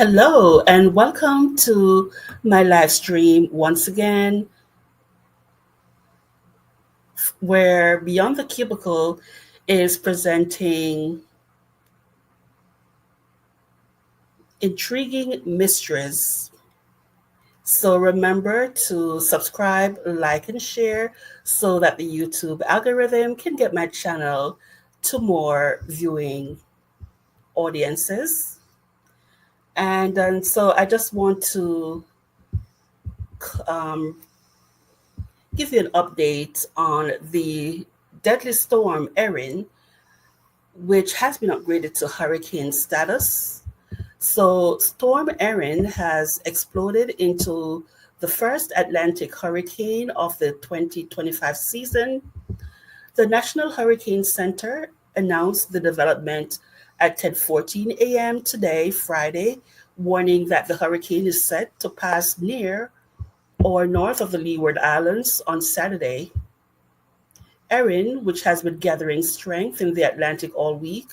Hello, and welcome to my live stream once again, where Beyond the Cubicle is presenting intriguing mysteries. So remember to subscribe, like, and share so that the YouTube algorithm can get my channel to more viewing audiences. And so I just want to um, give you an update on the deadly storm Erin, which has been upgraded to hurricane status. So, Storm Erin has exploded into the first Atlantic hurricane of the 2025 season. The National Hurricane Center announced the development at 10:14 a.m. today, Friday, warning that the hurricane is set to pass near or north of the Leeward Islands on Saturday. Erin, which has been gathering strength in the Atlantic all week,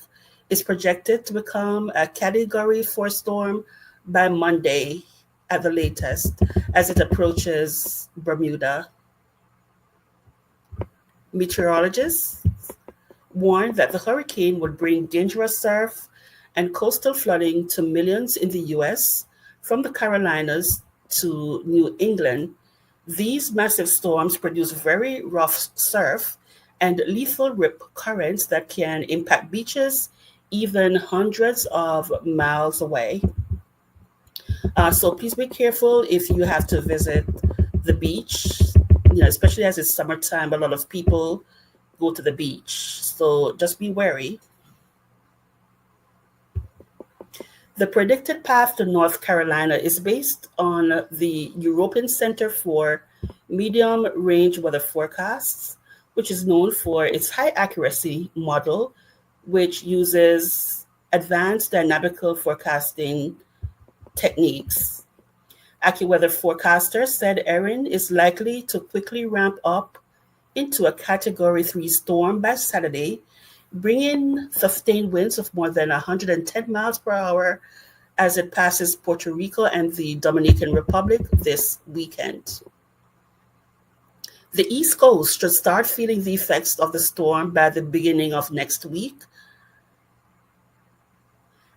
is projected to become a Category 4 storm by Monday at the latest as it approaches Bermuda. Meteorologists warned that the hurricane would bring dangerous surf and coastal flooding to millions in the U.S., from the Carolinas to New England. These massive storms produce very rough surf and lethal rip currents that can impact beaches even hundreds of miles away. So please be careful if you have to visit the beach, especially as it's summertime, a lot of people go to the beach. So just be wary. The predicted path to North Carolina is based on the European Center for Medium Range Weather Forecasts, which is known for its high accuracy model, which uses advanced dynamical forecasting techniques. AccuWeather forecasters said Erin is likely to quickly ramp up into a Category 3 storm by Saturday, bringing sustained winds of more than 110 miles per hour as it passes Puerto Rico and the Dominican Republic this weekend. The East Coast should start feeling the effects of the storm by the beginning of next week.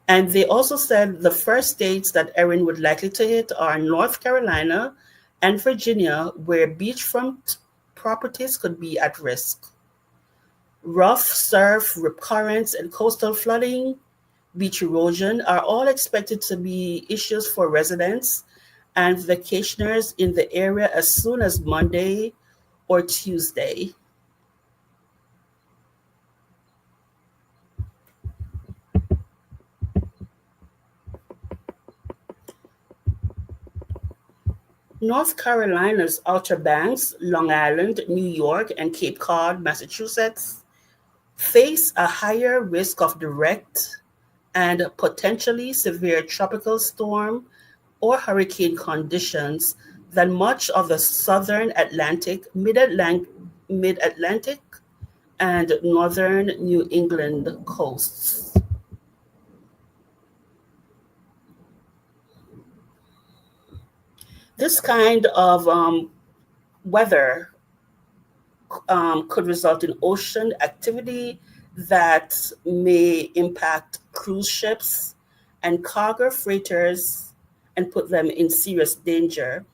And they also said the first states that Erin would likely to hit are North Carolina and Virginia, where beachfront properties could be at risk. Rough surf, rip currents, and coastal flooding, beach erosion are all expected to be issues for residents and vacationers in the area as soon as Monday or Tuesday. North Carolina's Outer Banks, Long Island, New York, and Cape Cod, Massachusetts, face a higher risk of direct and potentially severe tropical storm or hurricane conditions than much of the southern Atlantic, mid Atlantic, and northern New England coasts. This kind of weather could result in ocean activity that may impact cruise ships and cargo freighters and put them in serious danger.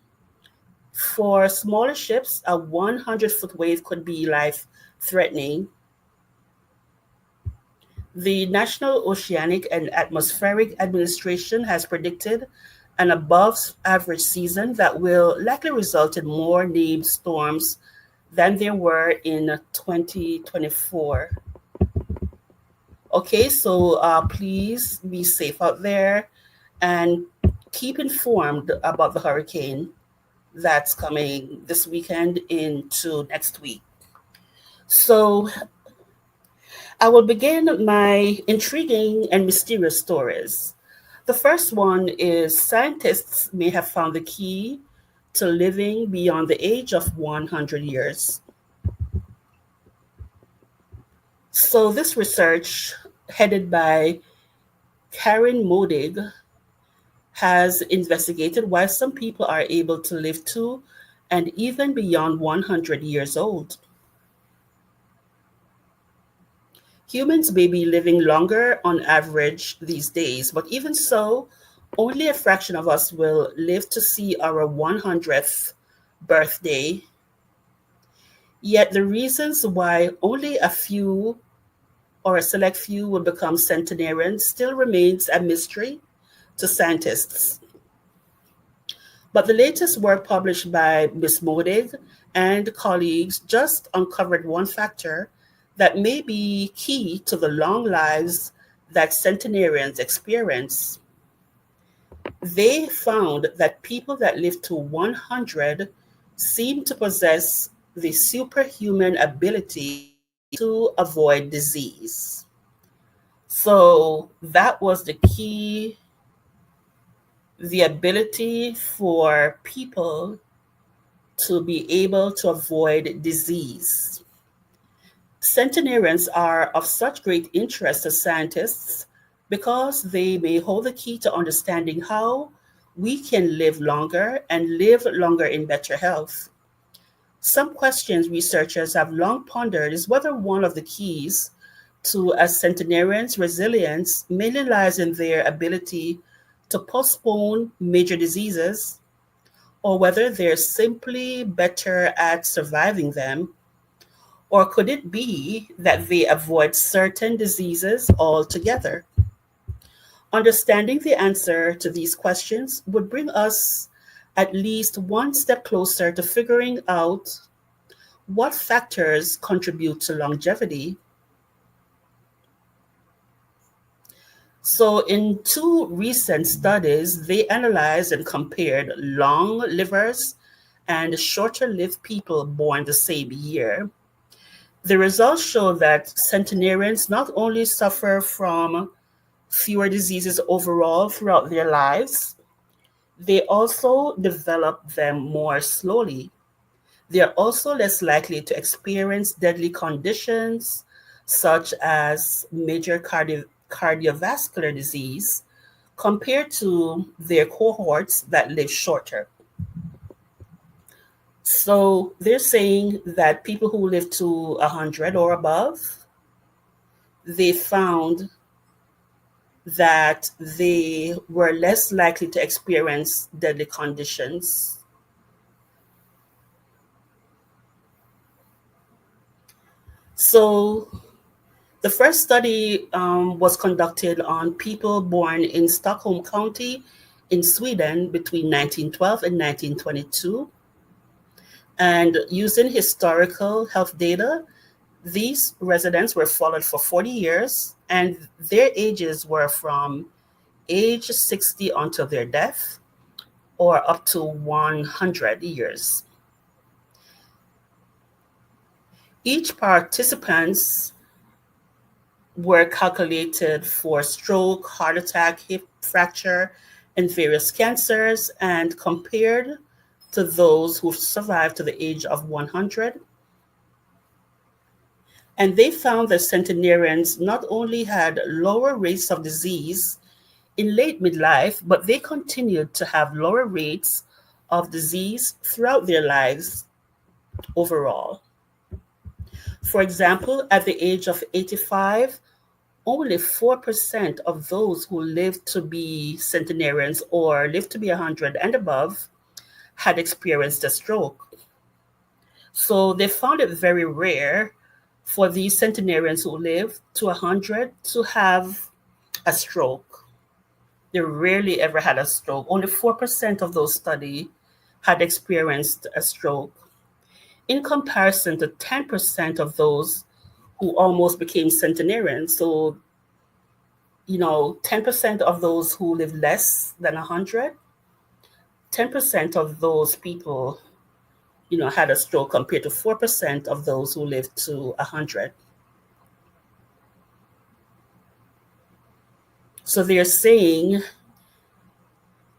For smaller ships, a 100-foot wave could be life threatening. The National Oceanic and Atmospheric Administration has predicted an above average season that will likely result in more named storms than there were in 2024. Okay, so please be safe out there and keep informed about the hurricane that's coming this weekend into next week. So I will begin my intriguing and mysterious stories. The first one is scientists may have found the key to living beyond the age of 100 years. So, this research, headed by Karen Modig, has investigated why some people are able to live to and even beyond 100 years old. Humans may be living longer on average these days, but even so, only a fraction of us will live to see our 100th birthday. Yet the reasons why only a few or a select few will become centenarians still remains a mystery to scientists. But the latest work published by Ms. Modig and colleagues just uncovered one factor that may be key to the long lives that centenarians experience. They found that people that live to 100 seem to possess the superhuman ability to avoid disease. So that was the key, the ability for people to be able to avoid disease. Centenarians are of such great interest to scientists because they may hold the key to understanding how we can live longer and live longer in better health. Some questions researchers have long pondered is whether one of the keys to a centenarian's resilience mainly lies in their ability to postpone major diseases, or whether they're simply better at surviving them, or could it be that they avoid certain diseases altogether? Understanding the answer to these questions would bring us at least one step closer to figuring out what factors contribute to longevity. So, in two recent studies, they analyzed and compared long livers and shorter lived people born the same year. The results show that centenarians not only suffer from fewer diseases overall throughout their lives, they also develop them more slowly. They are also less likely to experience deadly conditions such as major cardiovascular disease compared to their cohorts that live shorter. So they're saying that people who live to 100 or above, they found that they were less likely to experience deadly conditions. So the first study was conducted on people born in Stockholm County in Sweden between 1912 and 1922. And using historical health data, these residents were followed for 40 years, and their ages were from age 60 until their death, or up to 100 years. Each participants were calculated for stroke, heart attack, hip fracture, and various cancers, and compared to those who survived to the age of 100. And they found that centenarians not only had lower rates of disease in late midlife, but they continued to have lower rates of disease throughout their lives overall. For example, at the age of 85, only 4% of those who lived to be centenarians or lived to be 100 and above had experienced a stroke. So they found it very rare for these centenarians who live to 100 to have a stroke. They rarely ever had a stroke. Only 4% of those studied had experienced a stroke, in comparison to 10% of those who almost became centenarians. So, 10% of those who live less than 100, 10% of those people, had a stroke compared to 4% of those who lived to 100. So they're saying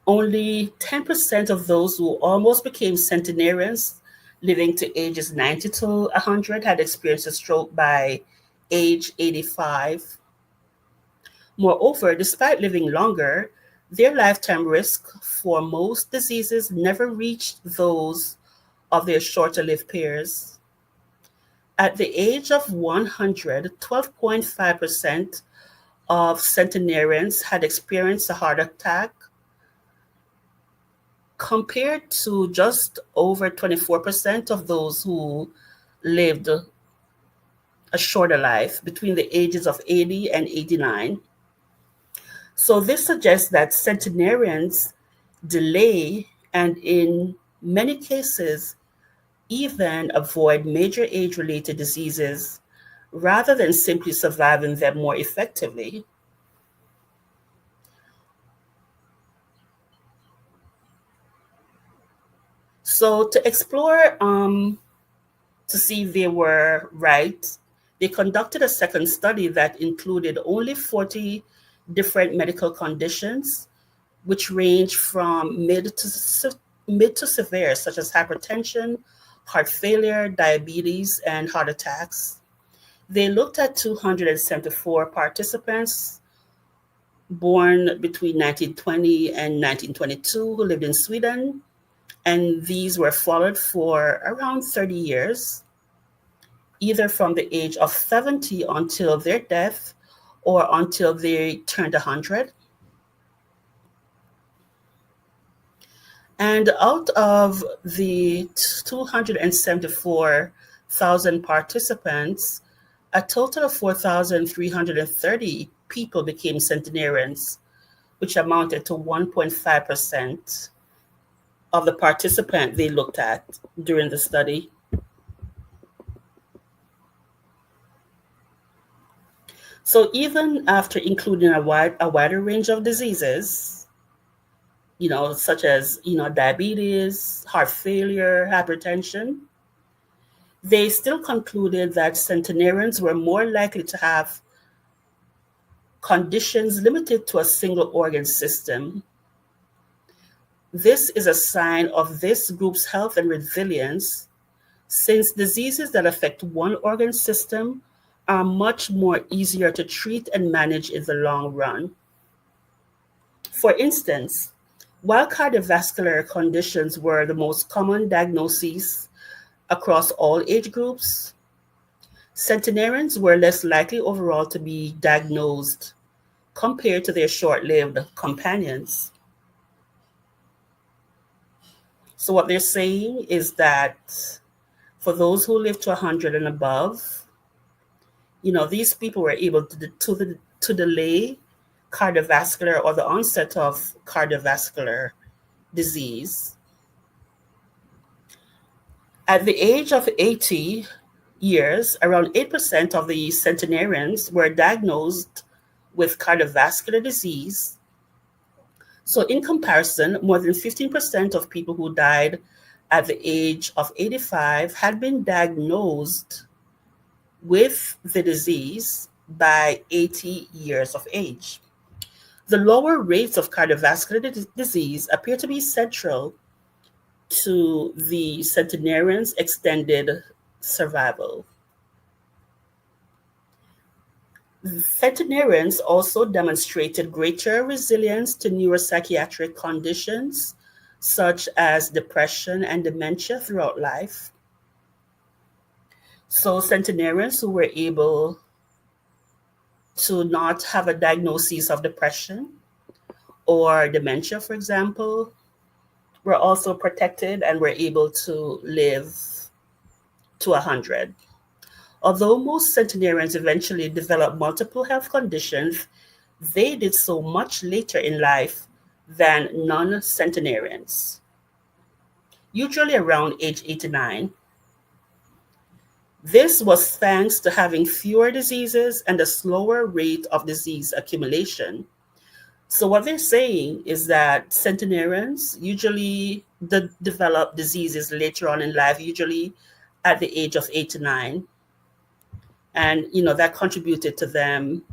only 10% of those who almost became centenarians living to ages 90 to 100 had experienced a stroke by age 85. Moreover, despite living longer, Their lifetime risk for most diseases never reached those of their shorter lived peers. At the age of 100, 12.5% of centenarians had experienced a heart attack, compared to just over 24% of those who lived a shorter life between the ages of 80 and 89. So this suggests that centenarians delay and, in many cases, even avoid major age related diseases rather than simply surviving them more effectively. So, to explore to see if they were right, they conducted a second study that included only 40 different medical conditions, which range from mid to severe, such as hypertension, heart failure, diabetes, and heart attacks. They looked at 274 participants born between 1920 and 1922 who lived in Sweden, and these were followed for around 30 years, either from the age of 70 until their death or until they turned 100. And out of the 274,000 participants, a total of 4,330 people became centenarians, which amounted to 1.5% of the participant they looked at during the study. So even after including a wider range of diseases, such as, diabetes, heart failure, hypertension, they still concluded that centenarians were more likely to have conditions limited to a single organ system. This is a sign of this group's health and resilience, since diseases that affect one organ system are much more easier to treat and manage in the long run. For instance, while cardiovascular conditions were the most common diagnoses across all age groups, centenarians were less likely overall to be diagnosed compared to their short lived companions. So, what they're saying is that for those who live to 100 and above, these people were able to delay cardiovascular or the onset of cardiovascular disease. At the age of 80 years, around 8% of the centenarians were diagnosed with cardiovascular disease. So, in comparison, more than 15% of people who died at the age of 85 had been diagnosed with the disease by 80 years of age. The lower rates of cardiovascular disease appear to be central to the centenarians' extended survival. Centenarians also demonstrated greater resilience to neuropsychiatric conditions such as depression and dementia throughout life. So, centenarians who were able to not have a diagnosis of depression or dementia, for example, were also protected and were able to live to 100. Although most centenarians eventually developed multiple health conditions, they did so much later in life than non centenarians, usually around age 89. This was thanks to having fewer diseases and a slower rate of disease accumulation. So, what they're saying is that centenarians usually develop diseases later on in life, usually at the age of 89. And, that contributed to them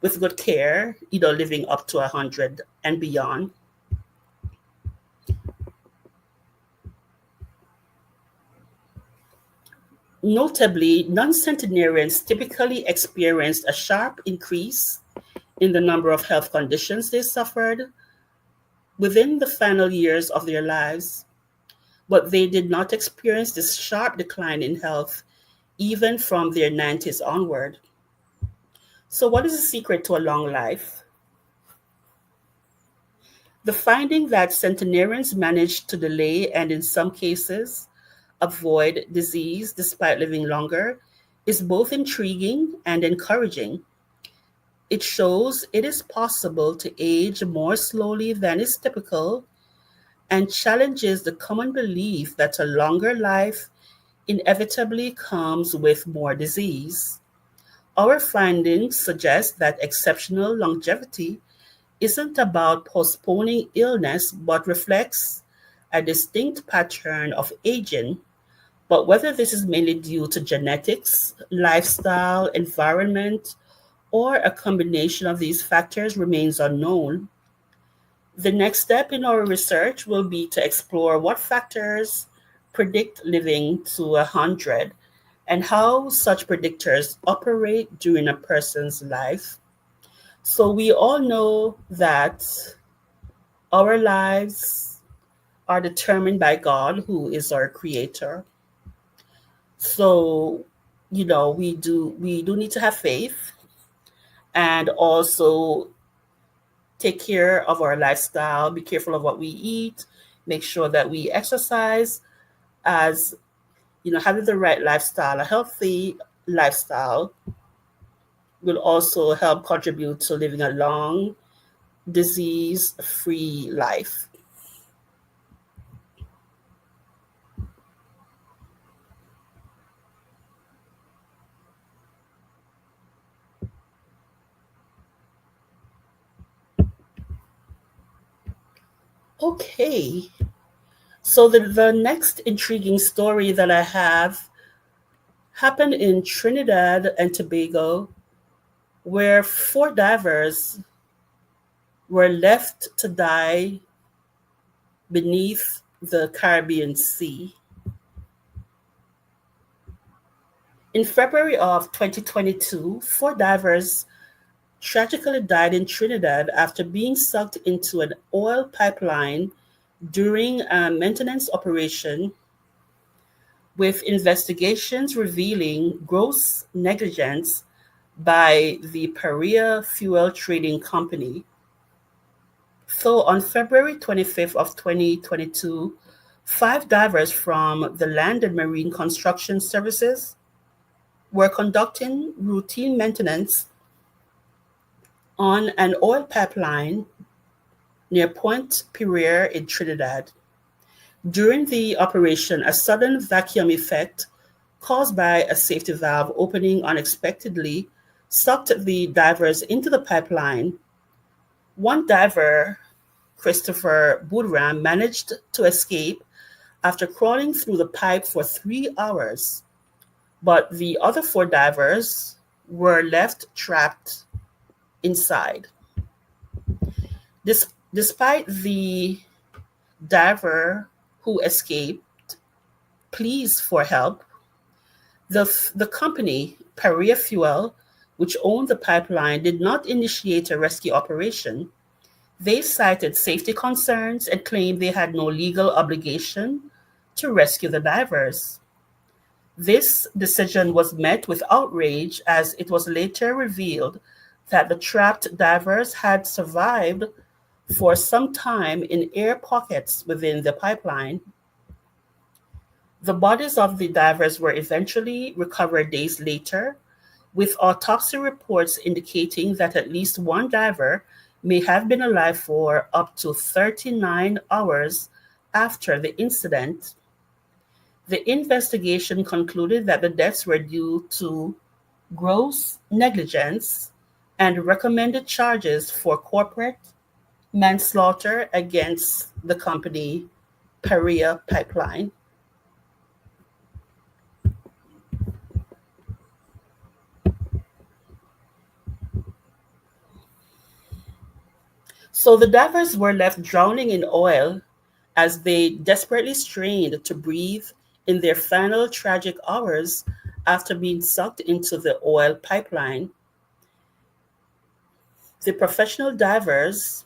with good care, living up to 100 and beyond. Notably, non centenarians typically experienced a sharp increase in the number of health conditions they suffered, within the final years of their lives, but they did not experience this sharp decline in health even from their 90s onward. So, what is the secret to a long life? The finding that centenarians managed to delay and, in some cases, avoid disease despite living longer is both intriguing and encouraging. It shows it is possible to age more slowly than is typical and challenges the common belief that a longer life inevitably comes with more disease. Our findings suggest that exceptional longevity isn't about postponing illness but reflects a distinct pattern of aging. But whether this is mainly due to genetics, lifestyle, environment, or a combination of these factors remains unknown. The next step in our research will be to explore what factors predict living to 100 and how such predictors operate during a person's life. So, we all know that our lives are determined by God, who is our creator. So, we do need to have faith and also take care of our lifestyle, be careful of what we eat, make sure that we exercise as having the right lifestyle, a healthy lifestyle will also help contribute to living a long, disease free life. Okay, so the next intriguing story that I have happened in Trinidad and Tobago, where four divers were left to die beneath the Caribbean Sea. In February of 2022, four divers tragically died in Trinidad after being sucked into an oil pipeline during a maintenance operation, with investigations revealing gross negligence by the Paria Fuel Trading Company. So on February 25th of 2022, five divers from the Land and Marine Construction Services were conducting routine maintenance on an oil pipeline near Point Pereire in Trinidad. During the operation, a sudden vacuum effect caused by a safety valve opening unexpectedly sucked the divers into the pipeline. One diver, Christopher Boudram, managed to escape after crawling through the pipe for 3 hours, but the other four divers were left trapped inside. Despite the diver who escaped pleas for help, the company, Paria Fuel, which owned the pipeline, did not initiate a rescue operation. They cited safety concerns and claimed they had no legal obligation to rescue the divers. This decision was met with outrage as it was later revealed that the trapped divers had survived for some time in air pockets within the pipeline. The bodies of the divers were eventually recovered days later, with autopsy reports indicating that at least one diver may have been alive for up to 39 hours after the incident. The investigation concluded that the deaths were due to gross negligence and recommended charges for corporate manslaughter against the company Paria Pipeline. So the divers were left drowning in oil as they desperately strained to breathe in their final tragic hours after being sucked into the oil pipeline. The professional divers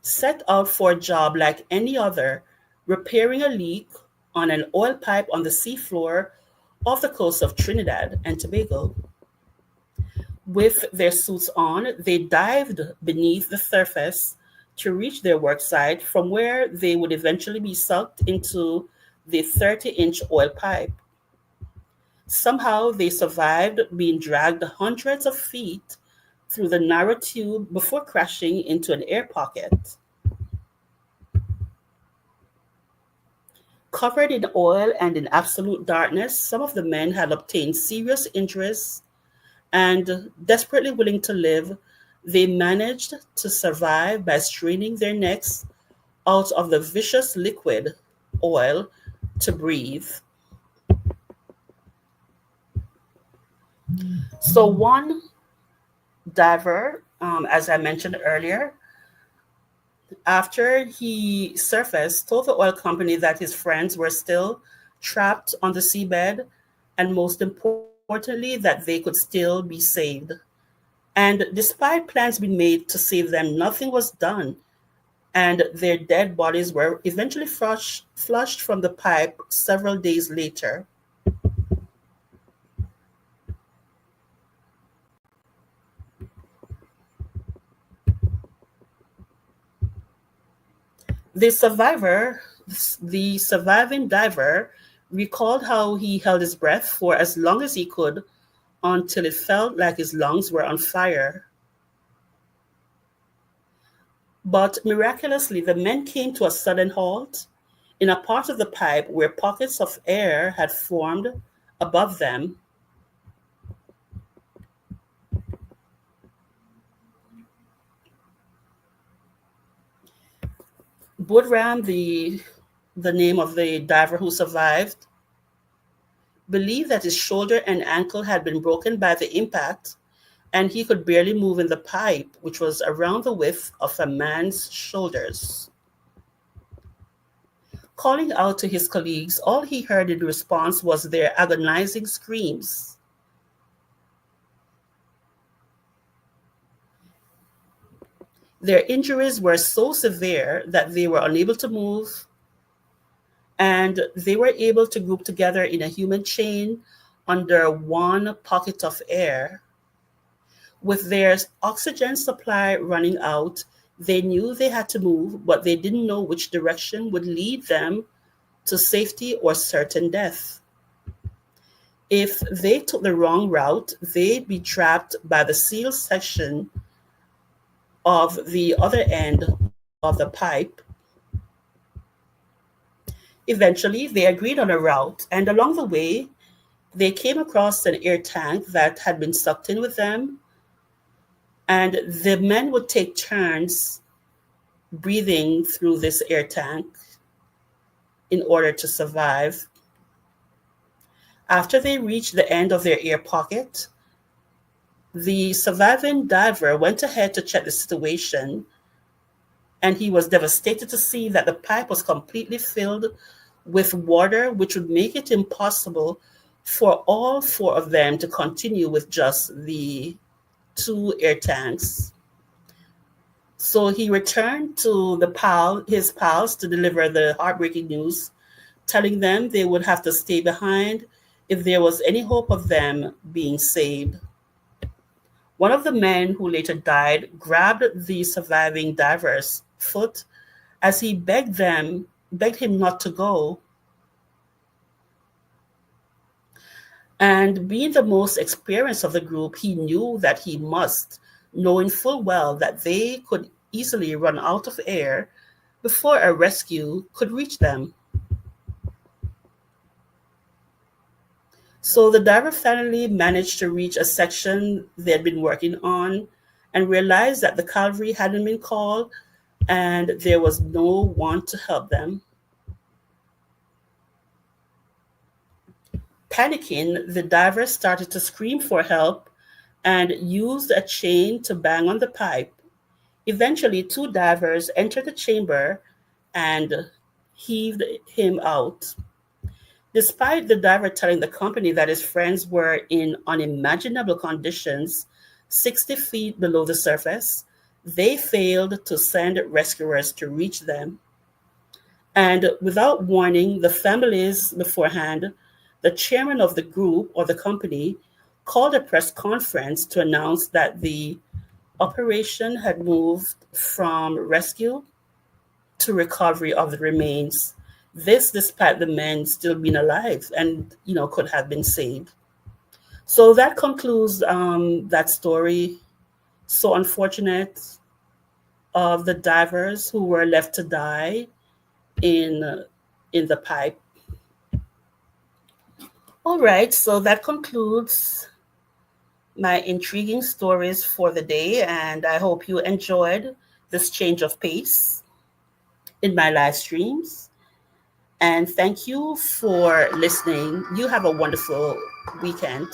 set out for a job like any other, repairing a leak on an oil pipe on the seafloor off the coast of Trinidad and Tobago. With their suits on, they dived beneath the surface to reach their work site, from where they would eventually be sucked into the 30-inch oil pipe. Somehow they survived being dragged hundreds of feet through the narrow tube before crashing into an air pocket. Covered in oil and in absolute darkness, some of the men had obtained serious injuries, and desperately willing to live, they managed to survive by straining their necks out of the viscous liquid oil to breathe. So, one diver, as I mentioned earlier, after he surfaced, told the oil company that his friends were still trapped on the seabed, and most importantly, that they could still be saved. And despite plans being made to save them, nothing was done, and their dead bodies were eventually flushed from the pipe several days later. The survivor, the surviving diver, recalled how he held his breath for as long as he could until it felt like his lungs were on fire. But miraculously, the men came to a sudden halt in a part of the pipe where pockets of air had formed above them. Budram, the name of the diver who survived, believed that his shoulder and ankle had been broken by the impact, and he could barely move in the pipe, which was around the width of a man's shoulders. Calling out to his colleagues, all he heard in response was their agonizing screams. Their injuries were so severe that they were unable to move, and they were able to group together in a human chain under one pocket of air. With their oxygen supply running out, they knew they had to move, but they didn't know which direction would lead them to safety or certain death. If they took the wrong route, they'd be trapped by the seal section of the other end of the pipe. Eventually, they agreed on a route, and along the way, they came across an air tank that had been sucked in with them, and the men would take turns breathing through this air tank in order to survive. After they reached the end of their air pocket, the surviving diver went ahead to check the situation, and he was devastated to see that the pipe was completely filled with water, which would make it impossible for all four of them to continue with just the two air tanks. So he returned to his pals to deliver the heartbreaking news, telling them they would have to stay behind if there was any hope of them being saved. One of the men who later died grabbed the surviving diver's foot as he begged him not to go. And being the most experienced of the group, he knew that he must, knowing full well that they could easily run out of air before a rescue could reach them. So the diver finally managed to reach a section they had been working on and realized that the cavalry hadn't been called and there was no one to help them. Panicking, the diver started to scream for help and used a chain to bang on the pipe. Eventually, two divers entered the chamber and heaved him out. Despite the diver telling the company that his friends were in unimaginable conditions 60 feet below the surface, They failed to send rescuers to reach them. And without warning the families beforehand, the chairman of the group or the company called a press conference to announce that the operation had moved from rescue to recovery of the remains. This despite the men still being alive and could have been saved. So that concludes that story. So unfortunate of the divers who were left to die in in the pipe. All right, so that concludes my intriguing stories for the day, and I hope you enjoyed this change of pace in my live streams. And thank you for listening. You have a wonderful weekend.